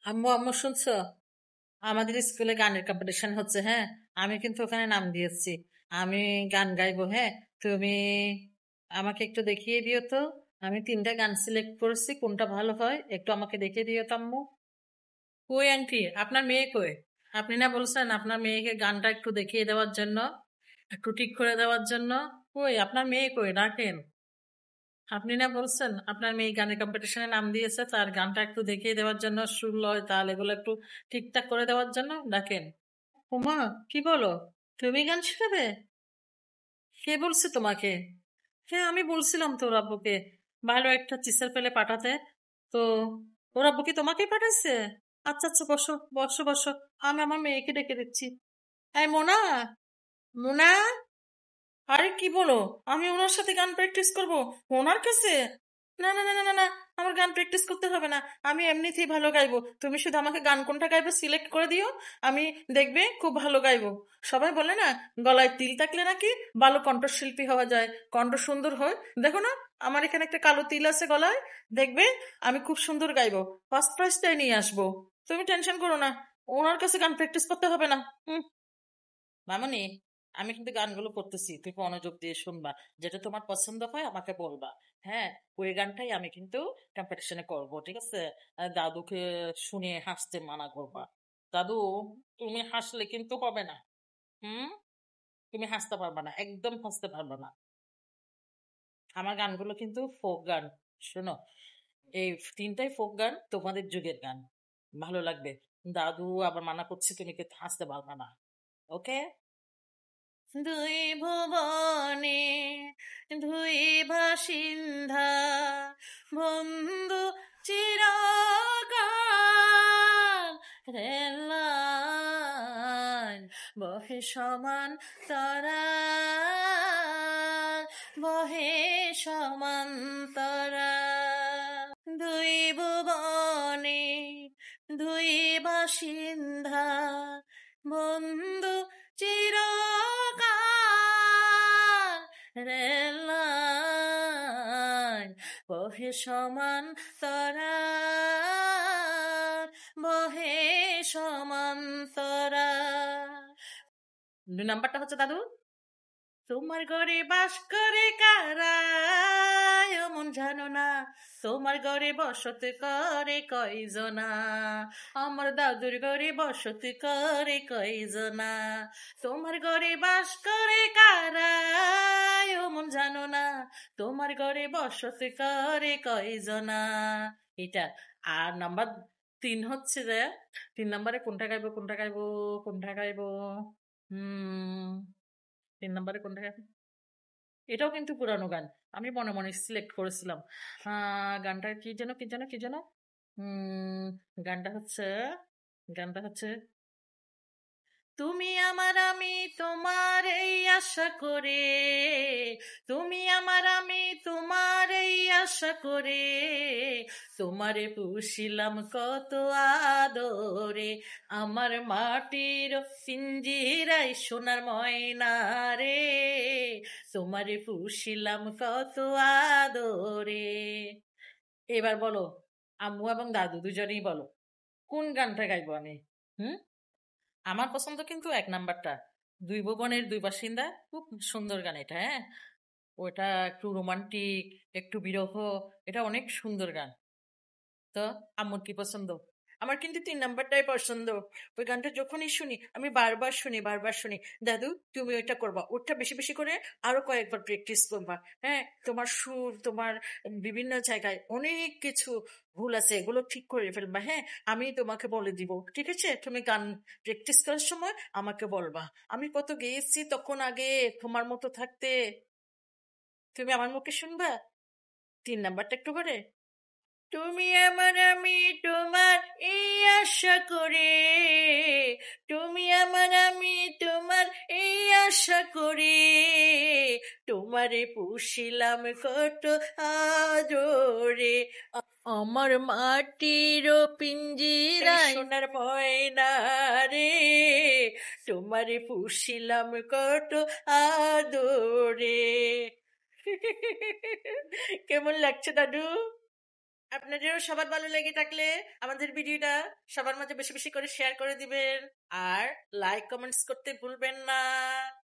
আম্মু আম্মু শুনছো? আমাদের স্কুলে গানের কম্পিটিশন হচ্ছে, হ্যাঁ। আমি কিন্তু ওখানে নাম দিয়েছি। আমি গান গাইবো, হ্যাঁ। তুমি আমাকে একটু দেখিয়ে দিও তো। আমি তিনটা গান সিলেক্ট করেছি, কোনটা ভালো হয় একটু আমাকে দেখিয়ে দিও তো আম্মু। কই আন্টি, আপনার মেয়ে কই? আপনি না বলছেন আপনার মেয়েকে গানটা একটু দেখিয়ে দেওয়ার জন্য, একটু ঠিক করে দেওয়ার জন্য। কই আপনার মেয়ে কই, ডাকেন। আপনি না বলছেন আপনার মেয়ে গানের কম্পিটিশনে নাম দিয়েছে, তার গানটা একটু দেখিয়ে দেওয়ার জন্য, সুর লয় তাল এগুলো একটু ঠিকঠাক করে দেওয়ার জন্য, ডাকেন। উমা, কি বলো? তুমি গান শেখাবে? কে বলছে তোমাকে? হ্যাঁ, আমি বলছিলাম তো ওর আব্বুকে ভালো একটা টিচার পেলে পাঠাতে। তো ওর আব্বু কি তোমাকেই পাঠাইছে? আচ্ছা আচ্ছা, বসো বসো বসো। আমি আমার মেয়েকে ডেকে দিচ্ছি। এই মোনা, মোনা। আরে কি বলো? আমি ওনার সাথে গান প্র্যাকটিস করব? ওনার কাছে? না না না না না না, আমার গান প্র্যাকটিস করতে হবে না। আমি এমনিতেই ভালো গাইবো, তুমি শুধু আমাকে গান কোনটা গাইবো সিলেক্ট করে দিও। আমি দেখবে খুব ভালো গাইবো। সবাই বলে না, গলায় তিল থাকলে নাকি ভালো কণ্ঠশিল্পী হওয়া যায়, কণ্ঠ সুন্দর হয়। দেখো না, আমার এখানে একটা কালো তিল আছে গলায়। দেখবে আমি খুব সুন্দর গাইবো, ফার্স্ট প্রাইজটাই নিয়ে আসবো। তুমি টেনশন করো না, ওনার কাছে গান প্র্যাকটিস করতে হবে না। হুম। মামনি, আমি কিন্তু গানগুলো করতেছি, তুই মনোযোগ দিয়ে শুনবা। যেটা তোমার পছন্দ হয় আমাকে বলবা। হ্যাঁ, ওই গানটাই আমি কিন্তু কম্পিটিশনে করব, ঠিক আছে? আর দাদুকে শুনিয়ে হাসতে মানা করবা। দাদু, তুমি হাসলে কিন্তু হবে না। হুম। তুমি হাসতে পারবা না, একদম হাসতে পারবা না। আমার গানগুলো কিন্তু ফোক গান। শোনো, এই তিনটাই ফোক গান, তোমাদের যুগের গান, ভালো লাগবে। দাদু আবার মানা করছে, তুমি কিন্তু হাসতে পারবা না। ওকে? দুই ভুবনে দুই বাসিন্ধা, বন্ধু চিরকাল, রেলান বহে সমান তরা, বহে সমান তরা। দুই ভুবনে দুই বাসিন্ধা, বন্ধু চিরকাল, রেলান বহে সমান তরা, বহে সমান তরা। 2 নাম্বারটা হচ্ছে দাদু, তোমার ঘরে বাস করে কারা, এমন জানো না? তোমার ঘরে বসতি করে কয়জনা? আমার দাদুর ঘরে বসতি করে কয়জনা? তোমার ঘরে বাস করে কারা, এমন জানো না? তোমার ঘরে বসতি করে কয়জনা? এটা। আর নাম্বার 3 হচ্ছে যে, 3 নাম্বারে কোনটা গাইবো কোনটা গাইবো কোনটা গাইবো? হুম। 3 নাম্বারে কোনটা গাইবো? এটাও কিন্তু পুরানো গান, আমি মনে মনে সিলেক্ট করেছিলাম। গানটা কি যেন কি যেন কি যেন। উম গানটা হচ্ছে, গানটা হচ্ছে, তুমি আমার আমি তোমার এই আশা করে, তুমি আমার আমি তোমার এই আশা করে, তোমারে পুষিলাম কত আদরে, আমার মাটির পিঞ্জিরাই সোনার ময়না রে, তোমারে পুষিলাম কত আদরে। এবার বলো, আম্মু এবং দাদু দুজনেই বলো, কোন গানটা গাইবো আমি? হুম। আমার পছন্দ কিন্তু 1 নাম্বারটা, দুই ভুবনের দুই বাসিন্দা, খুব সুন্দর গান এটা, হ্যাঁ। ওটা একটু রোমান্টিক, একটু বিরহ, এটা অনেক সুন্দর গান। তো আম্মুর কি পছন্দ? আমার কিন্তু 3 নাম্বারটাই পছন্দ। ওই গানটা যখনই শুনি আমি বারবার শুনি বারবার শুনি। দাদু, তুমি ওইটা করবা, ওটা বেশি বেশি করে আরো কয়েকবার প্র্যাকটিস করবা। হ্যাঁ, তোমার সুর, তোমার বিভিন্ন জায়গায় অনেক কিছু ভুল আছে, এগুলো ঠিক করে ফেলবা। হ্যাঁ, আমি তোমাকে বলে দিব, ঠিক আছে? তুমি গান প্র্যাকটিস করার সময় আমাকে বলবা। আমি কত গেয়েছি তখন আগে, তোমার মতো থাকতে। তুমি আমার মুখে শুনবা 3 নাম্বারটা একটু করে। তুমি আমার আমি তোমার এই আশা করে, তুমি আমার আমি তোমার এই আশা করে, তোমারে পুষিলাম কত আদরে, আমার মাটির পিঞ্জিরায় সোনার ময়না রে, তোমারে পুষিলাম কত আদরে। কেমন লাগছে দাদু? আপনাদেরও সবার ভালো লেগে থাকলে আমাদের ভিডিওটা সবার মাঝে বেশি বেশি করে শেয়ার করে দিবেন আর লাইক কমেন্টস করতে ভুলবেন না।